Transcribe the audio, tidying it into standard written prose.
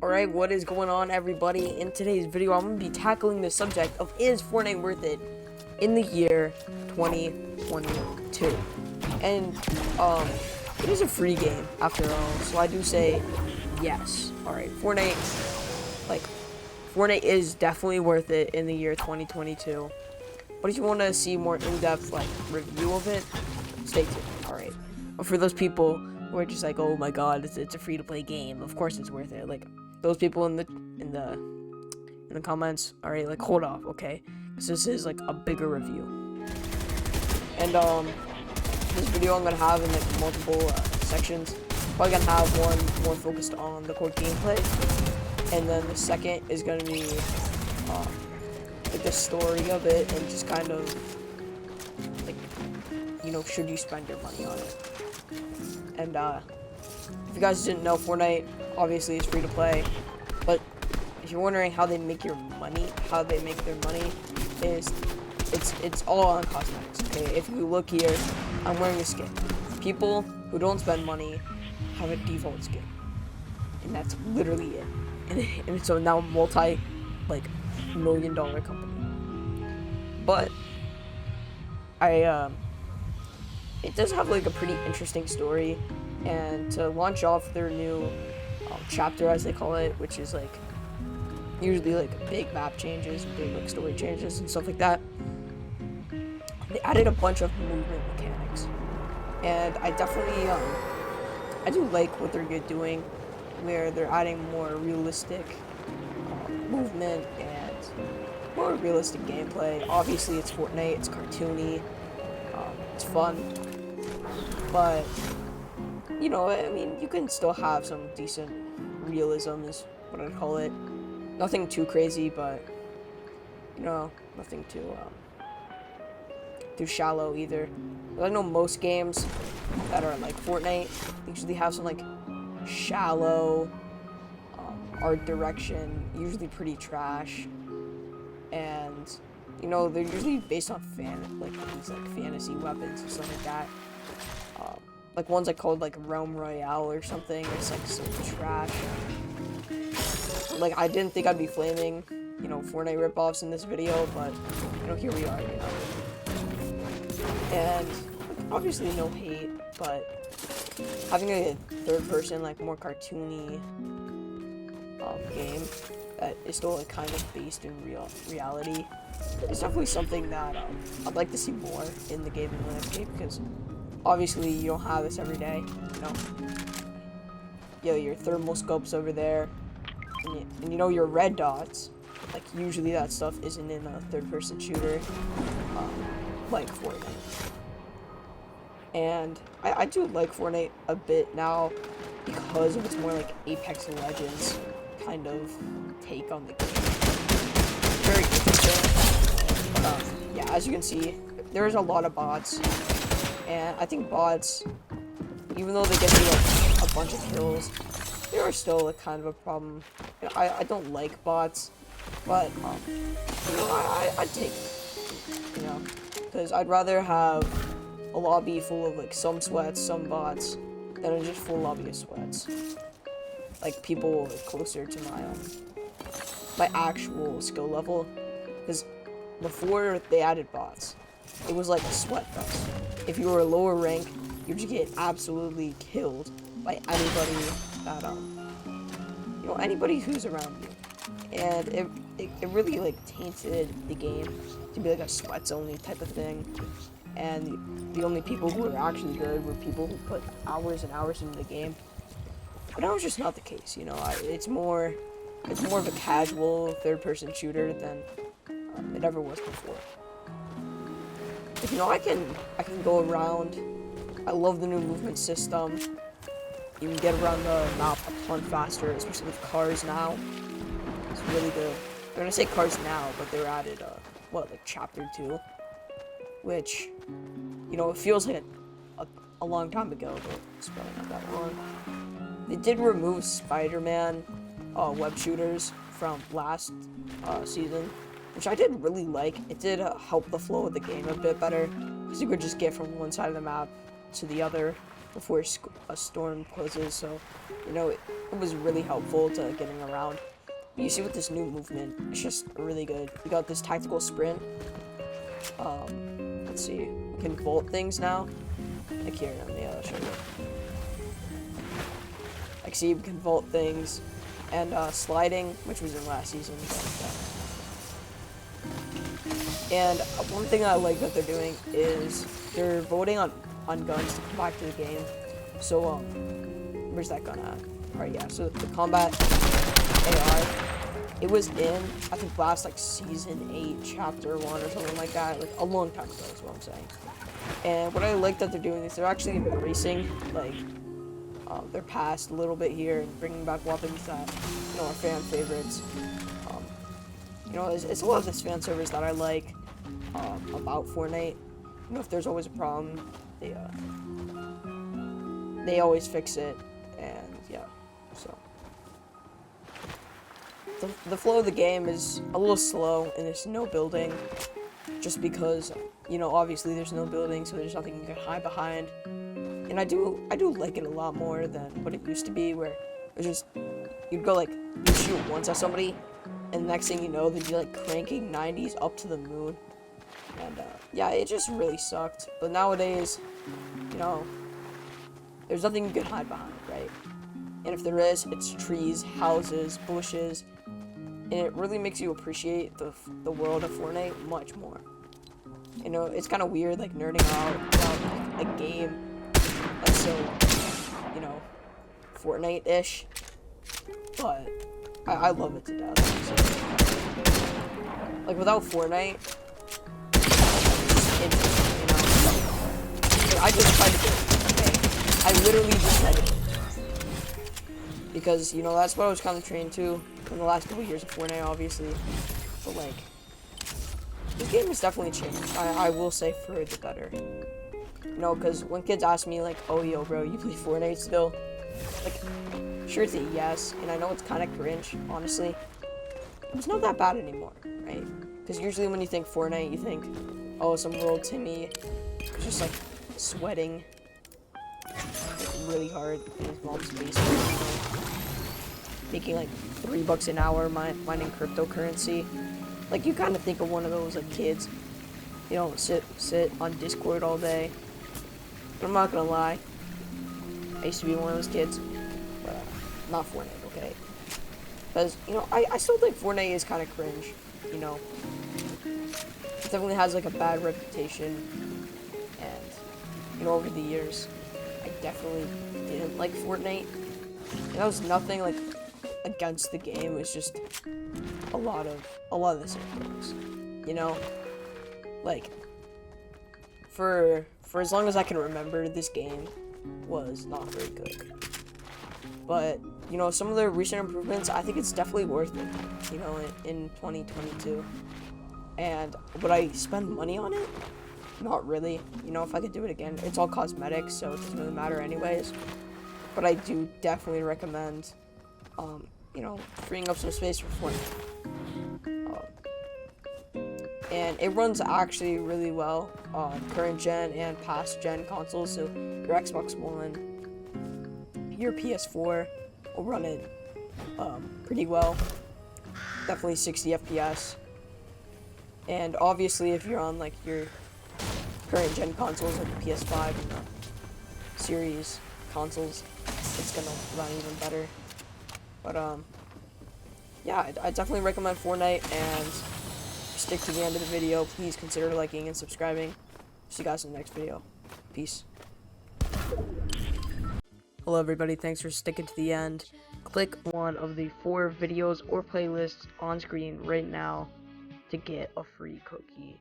Alright, what is going on, everybody? In today's video, I'm going to be tackling the subject of is Fortnite worth it in the year 2022. And, it is a free game, after all, so I do say yes. Alright, Fortnite is definitely worth it in the year 2022. But if you want to see more in-depth, review of it, stay tuned, alright? But for those people who are just like, oh my god, it's a free-to-play game, of course it's worth it, those people in the comments, alright, hold off, okay? Because this is a bigger review. And this video I'm gonna have in multiple sections. Probably gonna have one more focused on the core gameplay, and then the second is gonna be the story of it, and just kind of should you spend your money on it? And if you guys didn't know, Fortnite obviously is free to play, but if you're wondering how they make their money, is it's all on cosmetics. Okay, if you look here, I'm wearing a skin. People who don't spend money have a default skin, and that's literally it. And it's a now multi-million-dollar company. But it does have a pretty interesting story, and to launch off their new chapter, as they call it, which is usually big map changes, big story changes and stuff like that. They added a bunch of movement mechanics, and I definitely I do like what they're doing, where they're adding more realistic movement and more realistic gameplay. Obviously it's Fortnite, it's cartoony, it's fun, but I mean, you can still have some decent realism, is what I'd call it. Nothing too crazy, but nothing too shallow either. But I know most games that are like Fortnite usually have some shallow art direction, usually pretty trash, and they're usually based on these fantasy weapons and stuff like that. Ones called Realm Royale or something. It's so trash. I didn't think I'd be flaming, Fortnite ripoffs in this video, but here we are, And obviously no hate, but having a third person, more cartoony game that is still kind of based in reality is definitely something that I'd like to see more in the gaming landscape, because obviously you don't have this every day, your thermal scopes over there, and your red dots, usually that stuff isn't in a third-person shooter, like Fortnite. And I do like Fortnite a bit now, because of its more Apex Legends kind of take on the game. Very interesting. Yeah, as you can see, there's a lot of bots, and I think bots, even though they get you a bunch of kills, they are still kind of a problem. I don't like bots, but I'd take it, because I'd rather have a lobby full of some sweats, some bots, than just full lobby of sweats. People closer to my actual skill level, because before they added bots, it was like a sweat fest. If you were a lower rank, you just get absolutely killed by anybody that anybody who's around you, and it really tainted the game to be a sweats only type of thing, and the only people who were actually good were people who put hours and hours into the game. But that was just not the case, it's more of a casual third-person shooter than it ever was before. I can go around. I love the new movement system. You can get around the map a ton faster, especially with cars now. It's really good. I'm gonna say cars now, but they were added, chapter 2, which, it feels like a long time ago, but it's probably not that long. They did remove Spider-Man web shooters from last season, which I did really like. It did help the flow of the game a bit better, because you could just get from one side of the map to the other before a storm closes, so you know it was really helpful to getting around. You see with this new movement, it's just really good. We got this tactical sprint. Let's see, we can vault things now. Like here, let me show you. Like see, we can vault things, and sliding, which was in last season. And one thing I like that they're doing is they're voting on guns to come back to the game. So where's that gun at? Alright, yeah. So the combat AI, it was in I think last like season 8, chapter 1 or something like that, like a long time ago is what I'm saying. And what I like that they're doing is they're actually embracing like their past a little bit here and bringing back weapons that are fan favorites. It's a lot of this fan service that I like about Fortnite. If there's always a problem, they always fix it, and yeah. So the flow of the game is a little slow, and there's no building, just because obviously there's no building, so there's nothing you can hide behind. And I do like it a lot more than what it used to be, where it's just you'd go like you shoot once at somebody, and the next thing you know, they'd be like cranking 90s up to the moon. And yeah, it just really sucked. But nowadays, there's nothing you can hide behind, right? And if there is, it's trees, houses, bushes, and it really makes you appreciate the world of Fortnite much more. It's kind of weird, like nerding out about a game that's so, Fortnite-ish, but I love it to death. So, like without Fortnite, I just tried to do it, okay? I literally just tried to do it. Because, that's what I was kind of trained to in the last couple years of Fortnite, obviously. But, like, this game has definitely changed. I will say for the better. Because when kids ask me, like, oh, yo, bro, you play Fortnite still? Like, sure it's a yes, and I know it's kind of cringe, honestly. It's not that bad anymore, right? Because usually when you think Fortnite, you think, oh, some little Timmy is just, like, sweating like, really hard in his mom's basement, making, like, $3 an hour mining cryptocurrency. Like, you kind of think of one of those, like, kids, sit on Discord all day. But I'm not gonna lie, I used to be one of those kids, but not Fortnite, okay? Because, I still think Fortnite is kind of cringe, It definitely has, like, a bad reputation, and, over the years, I definitely didn't like Fortnite. And that was nothing, like, against the game, it was just a lot of the same things, Like, for as long as I can remember, this game was not very good. But, some of the recent improvements, I think it's definitely worth it, in 2022. And would I spend money on it? Not really. If I could do it again, it's all cosmetics, so it doesn't really matter anyways. But I do definitely recommend, freeing up some space for Fortnite. And it runs actually really well on current gen and past gen consoles, so your Xbox One, your PS4 will run it pretty well. Definitely 60 FPS. And obviously if you're on like your current gen consoles like the PS5 and the series consoles, it's gonna run even better. But yeah, I definitely recommend Fortnite, and stick to the end of the video. Please consider liking and subscribing. See you guys in the next video. Peace. Hello everybody, thanks for sticking to the end. Click one of the 4 videos or playlists on screen right now to get a free cookie.